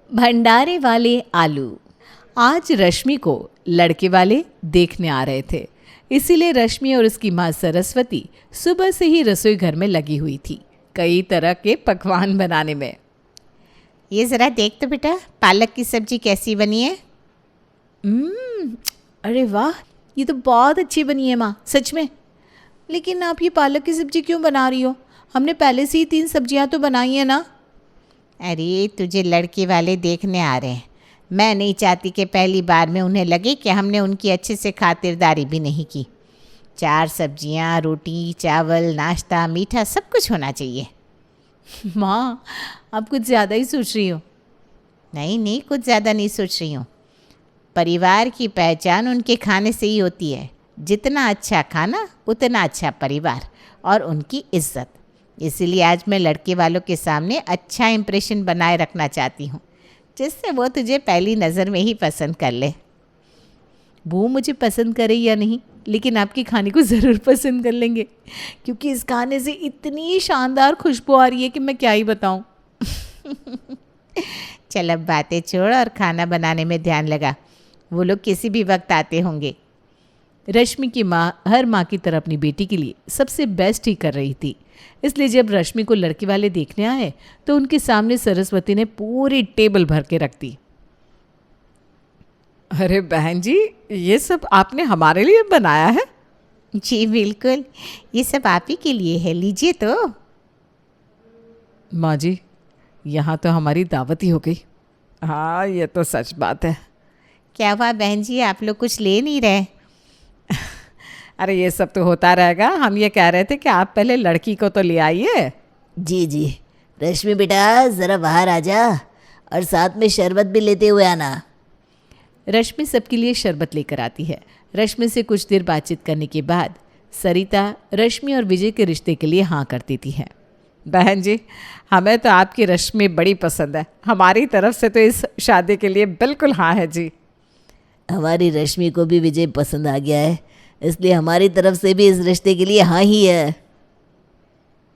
भंडारे वाले आलू। आज रश्मि को लड़के वाले देखने आ रहे थे, इसीलिए रश्मि और उसकी माँ सरस्वती सुबह से ही रसोई घर में लगी हुई थी, कई तरह के पकवान बनाने में। ये ज़रा देख तो बेटा, पालक की सब्जी कैसी बनी है। अरे वाह, ये तो बहुत अच्छी बनी है माँ, सच में। लेकिन आप ये पालक की सब्जी क्यों बना रही हो? हमने पहले से ही 3 सब्जियाँ तो बनाई है ना। अरे तुझे लड़के वाले देखने आ रहे हैं, मैं नहीं चाहती कि पहली बार में उन्हें लगे कि हमने उनकी अच्छे से खातिरदारी भी नहीं की। 4 सब्जियाँ, रोटी, चावल, नाश्ता, मीठा सब कुछ होना चाहिए। माँ, आप कुछ ज़्यादा ही सोच रही हो। नहीं, कुछ ज़्यादा नहीं सोच रही हूँ। परिवार की पहचान उनके खाने से ही होती है। जितना अच्छा खाना उतना अच्छा परिवार और उनकी इज्जत। इसीलिए आज मैं लड़के वालों के सामने अच्छा इंप्रेशन बनाए रखना चाहती हूँ, जिससे वो तुझे पहली नज़र में ही पसंद कर ले। वो मुझे पसंद करे या नहीं, लेकिन आपके खाने को ज़रूर पसंद कर लेंगे, क्योंकि इस खाने से इतनी शानदार खुशबू आ रही है कि मैं क्या ही बताऊँ। चल अब बातें छोड़ और खाना बनाने में ध्यान लगा, वो लोग किसी भी वक्त आते होंगे। रश्मि की माँ हर माँ की तरह अपनी बेटी के लिए सबसे बेस्ट ही कर रही थी, इसलिए जब रश्मि को लड़के वाले देखने आए तो उनके सामने सरस्वती ने पूरी टेबल भर के रख दी। अरे बहन जी, ये सब आपने हमारे लिए बनाया है? जी बिल्कुल, ये सब आप ही के लिए है, लीजिए तो। माँ जी, यहाँ तो हमारी दावत ही हो गई। हाँ, ये तो सच बात है। क्या हुआ बहन जी, आप लोग कुछ ले नहीं रहे? अरे ये सब तो होता रहेगा, हम ये कह रहे थे कि आप पहले लड़की को तो ले आइए। जी, रश्मि बेटा ज़रा बाहर आ जा और साथ में शरबत भी लेते हुए आना। रश्मि सबके लिए शरबत लेकर आती है। रश्मि से कुछ देर बातचीत करने के बाद सरिता रश्मि और विजय के रिश्ते के लिए हाँ कर देती है। बहन जी, हमें तो आपकी रश्मि बड़ी पसंद है, हमारी तरफ से तो इस शादी के लिए बिल्कुल हाँ है जी। हमारी रश्मि को भी विजय पसंद आ गया है, इसलिए हमारी तरफ से भी इस रिश्ते के लिए हाँ ही है।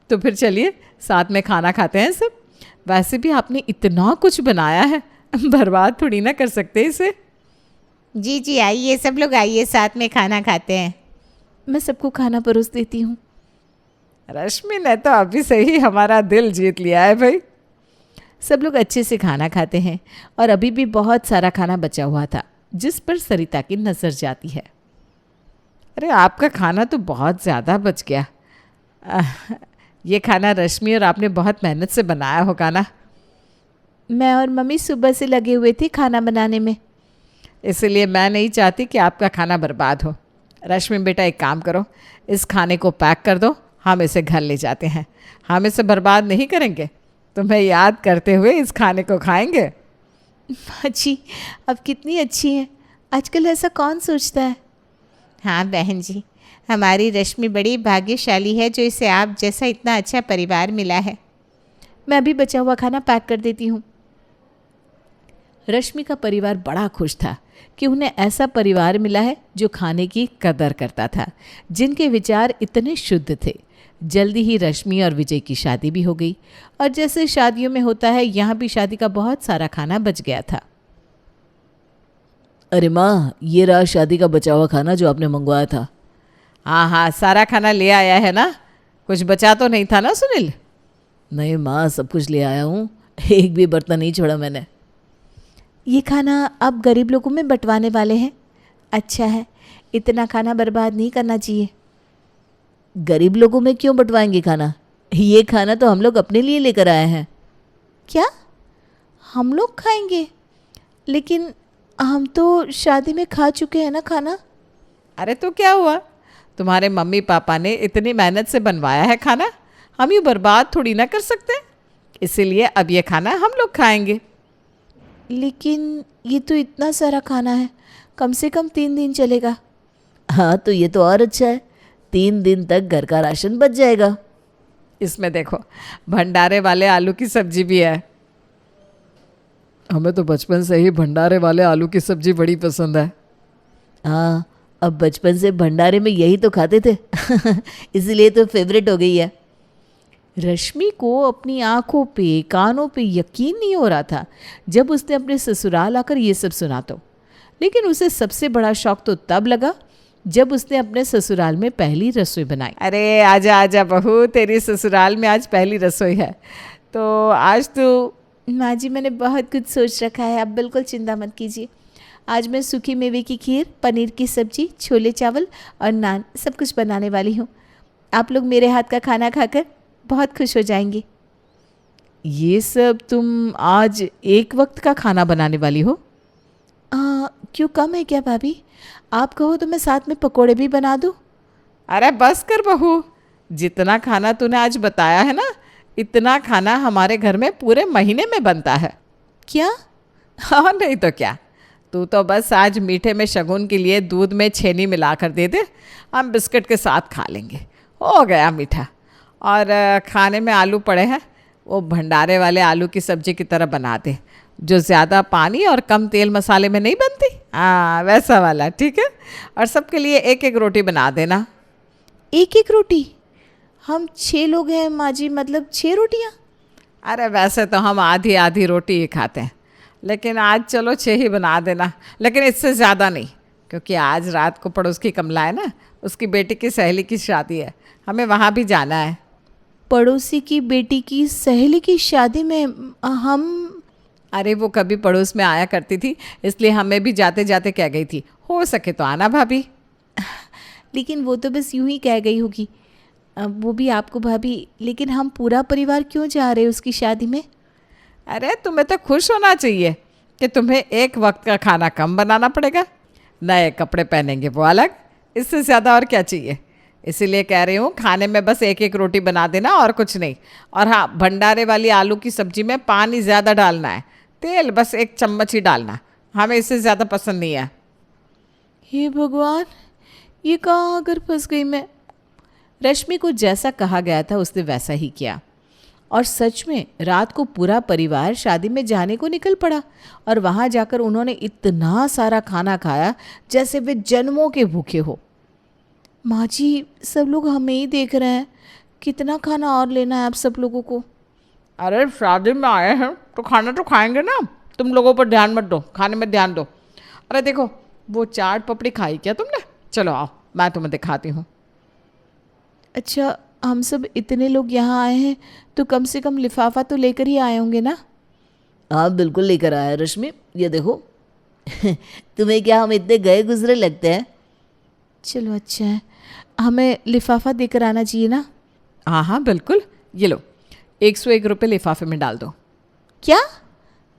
तो फिर चलिए साथ में खाना खाते हैं सब। वैसे भी आपने इतना कुछ बनाया है, बर्बाद थोड़ी ना कर सकते इसे। जी आइए, सब लोग आइए, साथ में खाना खाते हैं। मैं सबको खाना परोस देती हूँ। रश्मि ने तो अभी से ही हमारा दिल जीत लिया है भाई। सब लोग अच्छे से खाना खाते हैं और अभी भी बहुत सारा खाना बचा हुआ था, जिस पर सरिता की नज़र जाती है। अरे आपका खाना तो बहुत ज़्यादा बच गया। ये खाना रश्मि और आपने बहुत मेहनत से बनाया होगा ना? मैं और मम्मी सुबह से लगे हुए थे खाना बनाने में, इसलिए मैं नहीं चाहती कि आपका खाना बर्बाद हो। रश्मि बेटा, एक काम करो, इस खाने को पैक कर दो, हम इसे घर ले जाते हैं। हम इसे बर्बाद नहीं करेंगे, तुम्हें याद करते हुए इस खाने को खाएंगे। माँ जी, अब कितनी अच्छी हैं, आजकल ऐसा कौन सोचता है। हाँ बहन जी, हमारी रश्मि बड़ी भाग्यशाली है जो इसे आप जैसा इतना अच्छा परिवार मिला है। मैं अभी बचा हुआ खाना पैक कर देती हूँ। रश्मि का परिवार बड़ा खुश था कि उन्हें ऐसा परिवार मिला है जो खाने की कदर करता था, जिनके विचार इतने शुद्ध थे। जल्दी ही रश्मि और विजय की शादी भी हो गई और जैसे शादियों में होता है, यहाँ भी शादी का बहुत सारा खाना बच गया था। अरे माँ, ये रहा शादी का बचा हुआ खाना जो आपने मंगवाया था। हाँ, सारा खाना ले आया है ना? कुछ बचा तो नहीं था ना सुनील? नहीं माँ, सब कुछ ले आया हूँ, एक भी बर्तन नहीं छोड़ा मैंने। ये खाना आप गरीब लोगों में बंटवाने वाले हैं? अच्छा है, इतना खाना बर्बाद नहीं करना चाहिए। गरीब लोगों में क्यों बंटवाएंगे खाना? ये खाना तो हम लोग अपने लिए लेकर आए हैं। क्या हम लोग खाएंगे? लेकिन हम तो शादी में खा चुके हैं ना खाना। अरे तो क्या हुआ, तुम्हारे मम्मी पापा ने इतनी मेहनत से बनवाया है खाना, हम ये बर्बाद थोड़ी ना कर सकते। इसीलिए अब ये खाना हम लोग खाएंगे। लेकिन ये तो इतना सारा खाना है, कम से कम 3 दिन चलेगा। हाँ, तो ये तो और अच्छा है, 3 दिन तक घर का राशन बच जाएगा। इसमें देखो, भंडारे वाले आलू की सब्जी भी है। हमें तो बचपन से ही भंडारे वाले आलू की सब्जी बड़ी पसंद है। हाँ, अब बचपन से भंडारे में यही तो खाते थे इसलिए तो फेवरेट हो गई है। रश्मि को अपनी आंखों पे, कानों पे यकीन नहीं हो रहा था जब उसने अपने ससुराल आकर ये सब सुना तो। लेकिन उसे सबसे बड़ा शौक तो तब लगा जब उसने अपने ससुराल में पहली रसोई बनाई। अरे आजा आजा बहू, तेरी ससुराल में आज पहली रसोई है, तो आज तो माँ जी, मैंने बहुत कुछ सोच रखा है, आप बिल्कुल चिंता मत कीजिए। आज मैं सूखी मेवे की खीर, पनीर की सब्जी, छोले चावल और नान सब कुछ बनाने वाली हूँ। आप लोग मेरे हाथ का खाना खाकर बहुत खुश हो जाएंगे। ये सब तुम आज एक वक्त का खाना बनाने वाली हो? क्यों, कम है क्या भाभी? आप कहो तो मैं साथ में पकोड़े भी बना दूँ। अरे बस कर बहू, जितना खाना तूने आज बताया है ना, इतना खाना हमारे घर में पूरे महीने में बनता है। क्या? हाँ नहीं तो क्या, तू तो बस आज मीठे में शगुन के लिए दूध में छेनी मिला कर दे दे, हम बिस्किट के साथ खा लेंगे, हो गया मीठा। और खाने में आलू पड़े हैं, वो भंडारे वाले आलू की सब्जी की तरह बना दे, जो ज़्यादा पानी और कम तेल मसाले में नहीं बनती, हाँ वैसा वाला, ठीक है। और सबके लिए एक एक रोटी बना देना। एक एक रोटी? हम 6 लोग हैं माँ जी, मतलब 6 रोटियाँ? अरे वैसे तो हम आधी आधी रोटी ही खाते हैं, लेकिन आज चलो 6 ही बना देना, लेकिन इससे ज़्यादा नहीं, क्योंकि आज रात को पड़ोस की कमला है ना, उसकी बेटी की सहेली की शादी है, हमें वहाँ भी जाना है। पड़ोसी की बेटी की सहेली की शादी में हम? अरे वो कभी पड़ोस में आया करती थी, इसलिए हमें भी जाते जाते कह गई थी, हो सके तो आना भाभी। लेकिन वो तो बस यूं ही कह गई होगी, वो भी आपको भाभी, लेकिन हम पूरा परिवार क्यों जा रहे हैं उसकी शादी में? अरे तुम्हें तो खुश होना चाहिए कि तुम्हें एक वक्त का खाना कम बनाना पड़ेगा, नए कपड़े पहनेंगे वो अलग, इससे ज़्यादा और क्या चाहिए। इसीलिए कह रही हूँ, खाने में बस एक एक रोटी बना देना और कुछ नहीं। और हाँ, भंडारे वाली आलू की सब्जी में पानी ज़्यादा डालना है, तेल बस 1 चम्मच ही डालना, हमें इससे ज़्यादा पसंद नहीं है। हे भगवान, ये कहाँ आकर फंस गई मैं। रश्मि को जैसा कहा गया था उसने वैसा ही किया, और सच में रात को पूरा परिवार शादी में जाने को निकल पड़ा। और वहाँ जाकर उन्होंने इतना सारा खाना खाया जैसे वे जन्मों के भूखे हो। माँ जी, सब लोग हमें ही देख रहे हैं, कितना खाना और लेना है आप सब लोगों को? अरे शादी में आए हैं तो खाना तो खाएंगे ना, तुम लोगों पर ध्यान मत दो, खाने में ध्यान दो। अरे देखो, वो चाट पपड़ी खाई क्या तुमने? चलो आओ, मैं तुम्हें दिखाती हूँ। अच्छा, हम सब इतने लोग यहाँ आए हैं तो कम से कम लिफाफा तो लेकर ही आए होंगे ना? हाँ बिल्कुल लेकर आया रश्मि, ये देखो। तुम्हें क्या हम इतने गए गुजरे लगते हैं? चलो अच्छा है, हमें लिफाफा देकर आना चाहिए ना? हाँ हाँ बिल्कुल, ये लो 101 रुपये लिफाफे में डाल दो। क्या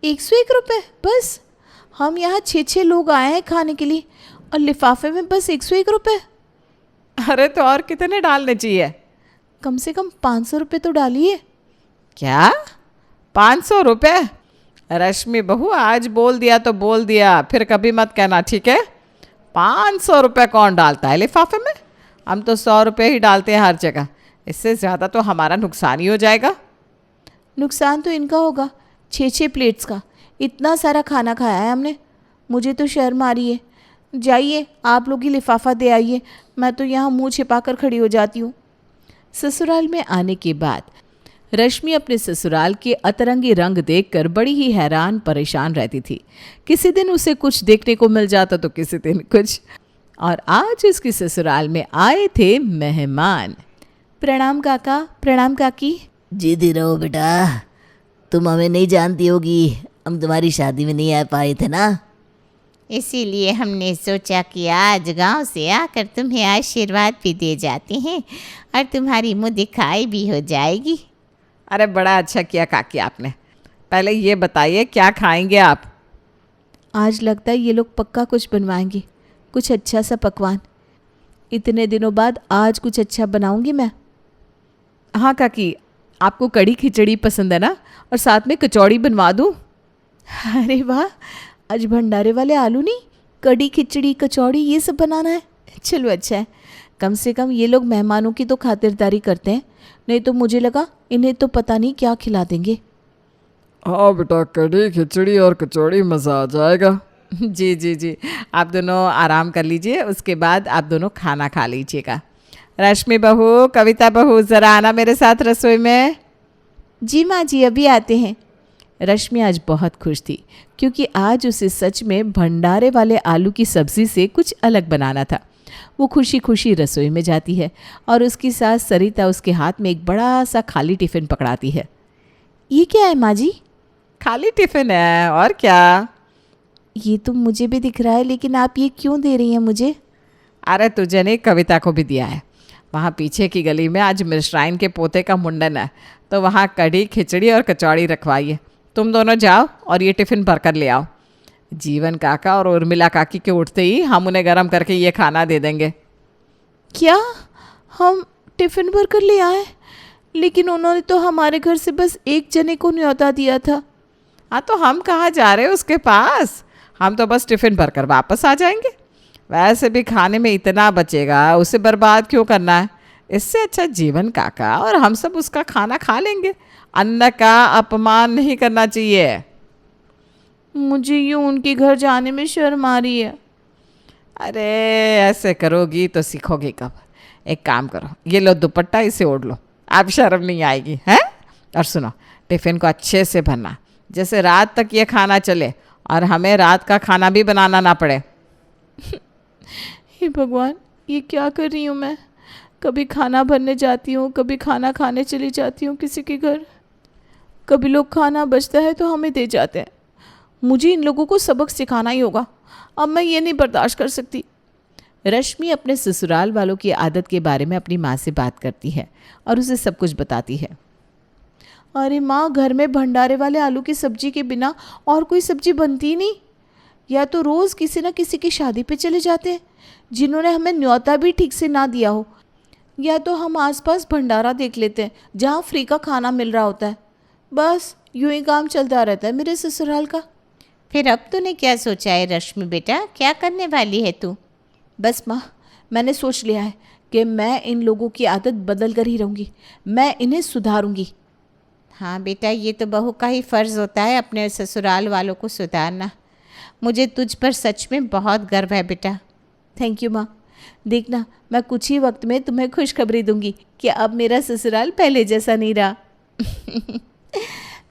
101 रुपये बस? हम यहाँ 6 लोग आए हैं खाने के लिए और लिफाफे में बस 101 रुपये? अरे तो और कितने डालने चाहिए? कम से कम 500 रुपये तो डालिए। क्या 500 रुपये? रश्मि बहू, आज बोल दिया तो बोल दिया, फिर कभी मत कहना, ठीक है? 500 रुपये कौन डालता है लिफाफे में? हम तो 100 रुपये ही डालते हैं हर जगह, इससे ज़्यादा तो हमारा नुकसान ही हो जाएगा। नुकसान तो इनका होगा, 6 प्लेट्स का, इतना सारा खाना खाया है हमने, मुझे तो शर्म आ रही है। जाइए आप लोग ही लिफाफा दे आइए, मैं तो यहाँ मुंह छिपाकर खड़ी हो जाती हूँ। ससुराल में आने के बाद रश्मि अपने ससुराल के अतरंगी रंग देखकर बड़ी ही हैरान परेशान रहती थी। किसी दिन उसे कुछ देखने को मिल जाता तो किसी दिन कुछ। और आज उसके ससुराल में आए थे मेहमान। प्रणाम काका, प्रणाम काकी। जीती रहो बेटा, तुम हमें नहीं जानती होगी, हम तुम्हारी शादी में नहीं आ पाए थे ना, इसीलिए हमने सोचा कि आज गांव से आकर तुम्हें आशीर्वाद भी दे जाते हैं और तुम्हारी मुँह दिखाई भी हो जाएगी। अरे बड़ा अच्छा किया काकी आपने। पहले ये बताइए क्या खाएंगे आप? आज लगता है ये लोग पक्का कुछ बनवाएंगे, कुछ अच्छा सा पकवान। इतने दिनों बाद आज कुछ अच्छा बनाऊंगी मैं। हाँ काकी, आपको कड़ी खिचड़ी पसंद है ना, और साथ में कचौड़ी बनवा दूँ? अरे वाह, आज भंडारे वाले आलू नहीं, कड़ी खिचड़ी कचौड़ी ये सब बनाना है। चलो अच्छा है, कम से कम ये लोग मेहमानों की तो खातिरदारी करते हैं, नहीं तो मुझे लगा इन्हें तो पता नहीं क्या खिला देंगे। हाँ बेटा, कढ़ी खिचड़ी और कचौड़ी मज़ा आ जाएगा। जी जी जी, आप दोनों आराम कर लीजिए, उसके बाद आप दोनों खाना खा लीजिएगा। रश्मि बहू, कविता बहू, ज़रा आना मेरे साथ रसोई में। जी माँ जी, अभी आते हैं। रश्मि आज बहुत खुश थी क्योंकि आज उसे सच में भंडारे वाले आलू की सब्ज़ी से कुछ अलग बनाना था। वो खुशी खुशी रसोई में जाती है और उसकी सास सरिता उसके हाथ में एक बड़ा सा खाली टिफ़िन पकड़ाती है। ये क्या है माँ जी? खाली टिफ़िन है और क्या। ये तो मुझे भी दिख रहा है, लेकिन आप ये क्यों दे रही हैं मुझे? अरे तुझे नहीं, कविता को भी दिया है। वहाँ पीछे की गली में आज मिश्राइन के पोते का मुंडन है, तो वहाँ कढ़ी, खिचड़ी और कचौड़ी रखवाई है। तुम दोनों जाओ और ये टिफ़िन भर कर ले आओ। जीवन काका और उर्मिला काकी के उठते ही हम उन्हें गर्म करके ये खाना दे देंगे। क्या हम टिफ़िन भर कर ले आए? लेकिन उन्होंने तो हमारे घर से बस एक जने को न्योता दिया था। हाँ, तो हम कहाँ जा रहे हैं उसके पास? हम तो बस टिफ़िन भर कर वापस आ जाएंगे। वैसे भी खाने में इतना बचेगा, उसे बर्बाद क्यों करना है? इससे अच्छा जीवन काका और हम सब उसका खाना खा लेंगे। अन्न का अपमान नहीं करना चाहिए। मुझे यूँ उनके घर जाने में शर्म आ रही है। अरे ऐसे करोगी तो सीखोगी कब? एक काम करो, ये लो दुपट्टा, इसे ओढ़ लो, आप शर्म नहीं आएगी हैं। और सुनो, टिफ़िन को अच्छे से भरना, जैसे रात तक ये खाना चले और हमें रात का खाना भी बनाना ना पड़े। हे भगवान, ये क्या कर रही हूँ मैं? कभी खाना भरने जाती हूँ, कभी खाना खाने चली जाती हूँ किसी के घर। कभी लोग खाना बचता है तो हमें दे जाते हैं। मुझे इन लोगों को सबक सिखाना ही होगा। अब मैं ये नहीं बर्दाश्त कर सकती। रश्मि अपने ससुराल वालों की आदत के बारे में अपनी माँ से बात करती है और उसे सब कुछ बताती है। अरे माँ, घर में भंडारे वाले आलू की सब्जी के बिना और कोई सब्जी बनती ही नहीं। या तो रोज़ किसी न किसी की शादी पे चले जाते हैं जिन्होंने हमें न्योता भी ठीक से ना दिया हो, या तो हम आसपास भंडारा देख लेते हैं जहाँ फ्री का खाना मिल रहा होता है। बस यूं ही काम चलता रहता है मेरे ससुराल का। फिर अब तूने क्या सोचा है रश्मि बेटा, क्या करने वाली है तू? बस माँ, मैंने सोच लिया है कि मैं इन लोगों की आदत बदल कर ही रहूँगी। मैं इन्हें सुधारूँगी। हाँ बेटा, ये तो बहू का ही फ़र्ज़ होता है अपने ससुराल वालों को सुधारना। मुझे तुझ पर सच में बहुत गर्व है बेटा। थैंक यू माँ। देखना, मैं कुछ ही वक्त में तुम्हें खुशखबरी दूंगी कि अब मेरा ससुराल पहले जैसा नहीं रहा।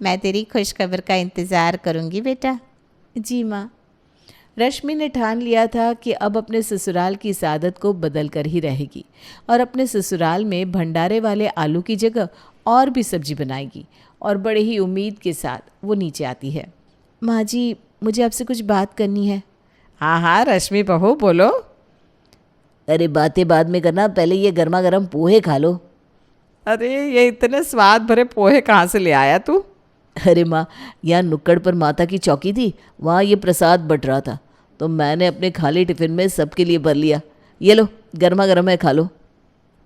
मैं तेरी खुशखबर का इंतज़ार करूँगी बेटा। जी माँ। रश्मि ने ठान लिया था कि अब अपने ससुराल की इस आदत को बदल कर ही रहेगी और अपने ससुराल में भंडारे वाले आलू की जगह और भी सब्जी बनाएगी। और बड़े ही उम्मीद के साथ वो नीचे आती है। माँ जी, मुझे आपसे कुछ बात करनी है। हाँ हाँ रश्मि बहू, बोलो। अरे बातें बाद में करना, पहले ये गर्मा गर्म पोहे खा लो। अरे ये इतने स्वाद भरे पोहे कहाँ से ले आया तू? अरे माँ, यहाँ नुक्कड़ पर माता की चौकी थी, वहाँ ये प्रसाद बट रहा था, तो मैंने अपने खाली टिफ़िन में सबके लिए भर लिया। ये लो, गर्मा गर्म है, खा लो।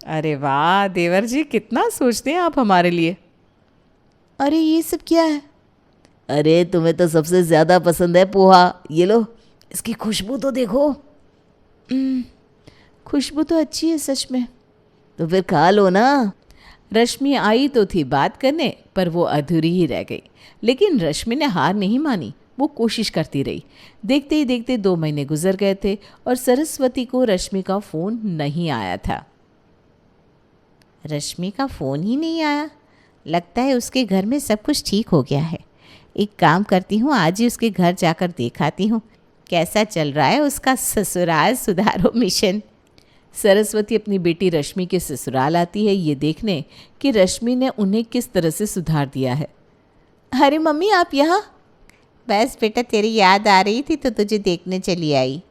अरे वाह देवर जी, कितना सोचते हैं आप हमारे लिए। अरे ये सब क्या है? अरे तुम्हें तो सबसे ज़्यादा पसंद है पोहा, ये लो, इसकी खुशबू तो देखो। खुशबू तो अच्छी है सच में। तो फिर खा लो ना। रश्मि आई तो थी बात करने, पर वो अधूरी ही रह गई। लेकिन रश्मि ने हार नहीं मानी, वो कोशिश करती रही। देखते ही देखते 2 महीने गुजर गए थे और सरस्वती को रश्मि का फ़ोन नहीं आया था। रश्मि का फ़ोन ही नहीं आया? लगता है उसके घर में सब कुछ ठीक हो गया है। एक काम करती हूँ, आज ही उसके घर जाकर देखाती हूँ कैसा चल रहा है उसका ससुराल सुधारो मिशन। सरस्वती अपनी बेटी रश्मि के ससुराल आती है ये देखने कि रश्मि ने उन्हें किस तरह से सुधार दिया है। अरे मम्मी, आप यहाँ? बस बेटा, तेरी याद आ रही थी तो तुझे देखने चली आई।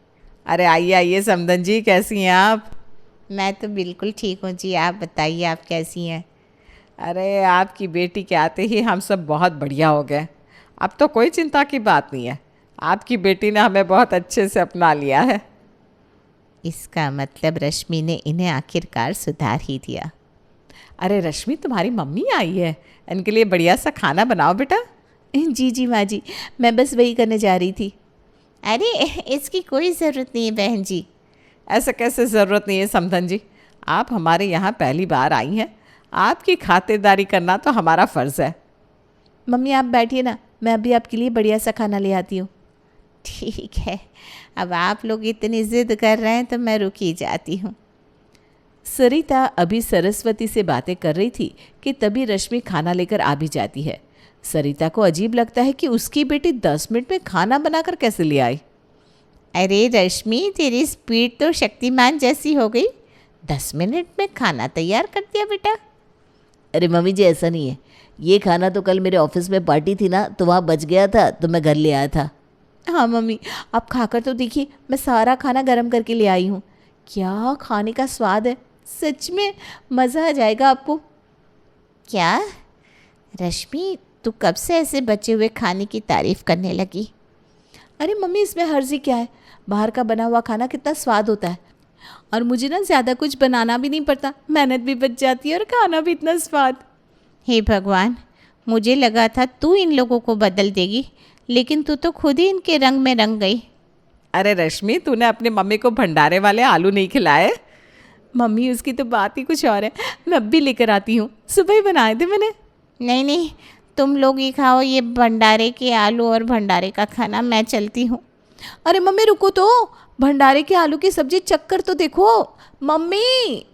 अरे आइए आइए समधन जी, कैसी हैं आप? मैं तो बिल्कुल ठीक हूँ जी, आप बताइए आप कैसी हैं? अरे आपकी बेटी के आते ही हम सब बहुत बढ़िया हो गए। अब तो कोई चिंता की बात नहीं है। आपकी बेटी ने हमें बहुत अच्छे से अपना लिया है। इसका मतलब रश्मि ने इन्हें आखिरकार सुधार ही दिया। अरे रश्मि, तुम्हारी मम्मी आई है, इनके लिए बढ़िया सा खाना बनाओ बेटा। जी जी माँ जी, मैं बस वही करने जा रही थी। अरे इसकी कोई ज़रूरत नहीं है बहन जी। ऐसा कैसे ज़रूरत नहीं है समधन जी? आप हमारे यहाँ पहली बार आई हैं, आपकी खातिरदारी करना तो हमारा फ़र्ज़ है। मम्मी आप बैठिए ना, मैं अभी आपके लिए बढ़िया सा खाना ले आती हूँ। ठीक है, अब आप लोग इतनी ज़िद कर रहे हैं तो मैं रुक ही जाती हूँ। सरिता अभी सरस्वती से बातें कर रही थी कि तभी रश्मि खाना लेकर आ भी जाती है। सरिता को अजीब लगता है कि उसकी बेटी 10 मिनट में खाना बनाकर कैसे ले आई। अरे रश्मि, तेरी स्पीड तो शक्तिमान जैसी हो गई। 10 मिनट में खाना तैयार कर दिया बेटा। अरे मम्मी जी, ऐसा नहीं है। ये खाना तो कल मेरे ऑफिस में पार्टी थी ना, तो वहाँ बच गया था तो मैं घर ले आया था। हाँ मम्मी, आप खाकर तो देखिए, मैं सारा खाना गर्म करके ले आई हूँ। क्या खाने का स्वाद है, सच में मज़ा आ जाएगा आपको। क्या रश्मि, तू कब से ऐसे बचे हुए खाने की तारीफ करने लगी? अरे मम्मी, इसमें हर्जी क्या है? बाहर का बना हुआ खाना कितना स्वाद होता है, और मुझे ना ज़्यादा कुछ बनाना भी नहीं पड़ता, मेहनत भी बच जाती है और खाना भी इतना स्वाद। हे भगवान, मुझे लगा था तू इन लोगों को बदल देगी, लेकिन तू तो खुद ही इनके रंग में रंग गई। अरे रश्मि, तूने अपने मम्मी को भंडारे वाले आलू नहीं खिलाए? मम्मी, उसकी तो बात ही कुछ और है। मैं अब भी लेकर आती हूँ, सुबह ही बनाए थे मैंने। नहीं नहीं, तुम लोग ही खाओ ये भंडारे के आलू और भंडारे का खाना, मैं चलती हूँ। अरे मम्मी रुको तो, भंडारे के आलू की सब्जी चक्कर तो देखो मम्मी।